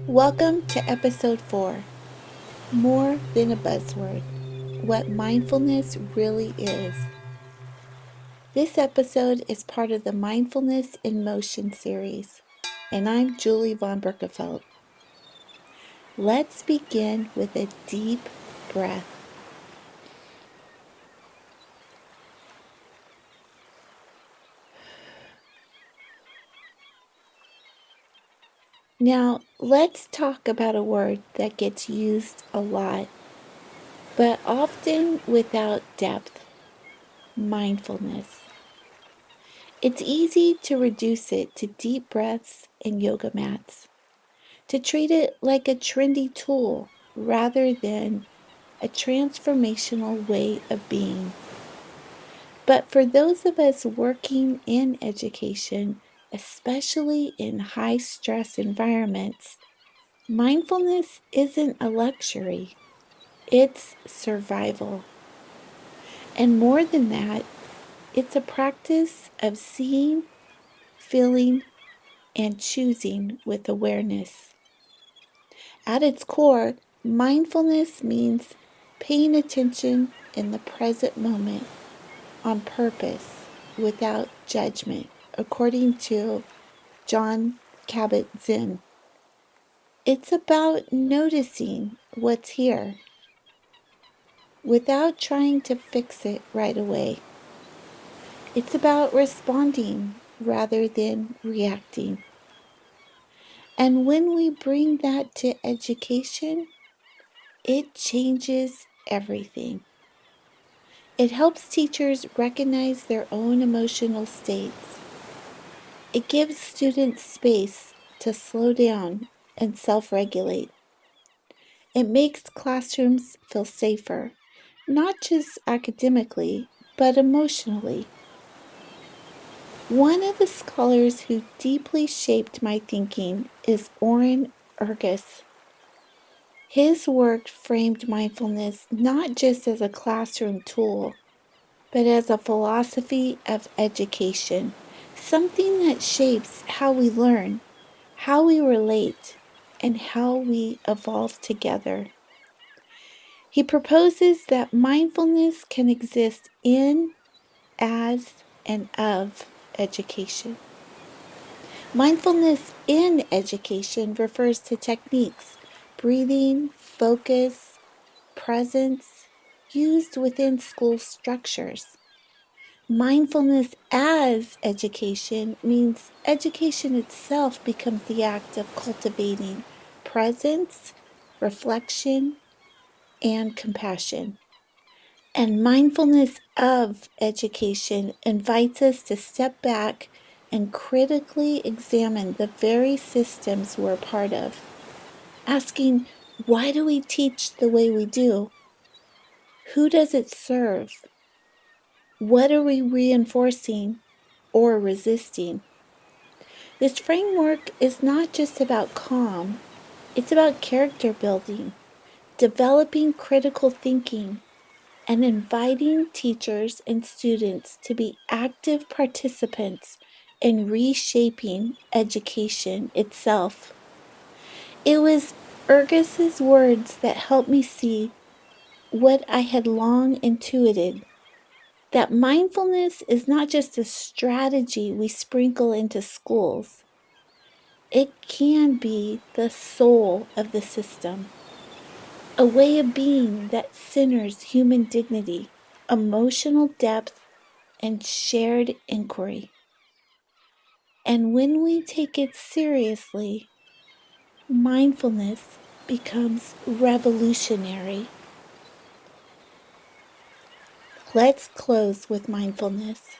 Welcome to episode 4, More Than a Buzzword, What Mindfulness Really Is. This episode is part of the Mindfulness in Motion series, and I'm Julie Von Berckefeldt. Let's begin with a deep breath. Now, let's talk about a word that gets used a lot, but often without depth: mindfulness. It's easy to reduce it to deep breaths and yoga mats, to treat it like a trendy tool rather than a transformational way of being. But for those of us working in education, especially in high stress environments, mindfulness isn't a luxury, it's survival. And more than that, it's a practice of seeing, feeling, and choosing with awareness. At its core, mindfulness means paying attention in the present moment on purpose without judgment, according to Jon Kabat-Zinn. It's about noticing what's here without trying to fix it right away. It's about responding rather than reacting. And when we bring that to education, it changes everything. It helps teachers recognize their own emotional states. It gives students space to slow down and self-regulate. It makes classrooms feel safer, not just academically, but emotionally. One of the scholars who deeply shaped my thinking is Oren Ergas. His work framed mindfulness not just as a classroom tool, but as a philosophy of education, something that shapes how we learn, how we relate, and how we evolve together. He proposes that mindfulness can exist in, as, and of education. Mindfulness in education refers to techniques, breathing, focus, presence, used within school structures. Mindfulness as education means education itself becomes the act of cultivating presence, reflection, and compassion. And mindfulness of education invites us to step back and critically examine the very systems we're part of, asking, why do we teach the way we do? Who does it serve? What are we reinforcing or resisting? This framework is not just about calm, it's about character building, developing critical thinking, and inviting teachers and students to be active participants in reshaping education itself. It was Ergas's words that helped me see what I had long intuited: that mindfulness is not just a strategy we sprinkle into schools. It can be the soul of the system, a way of being that centers human dignity, emotional depth, and shared inquiry. And when we take it seriously, mindfulness becomes revolutionary. Let's close with mindfulness.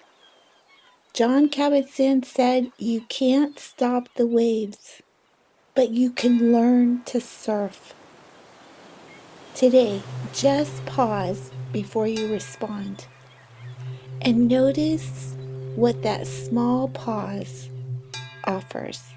Jon Kabat-Zinn said, "You can't stop the waves, but you can learn to surf." Today, just pause before you respond and notice what that small pause offers.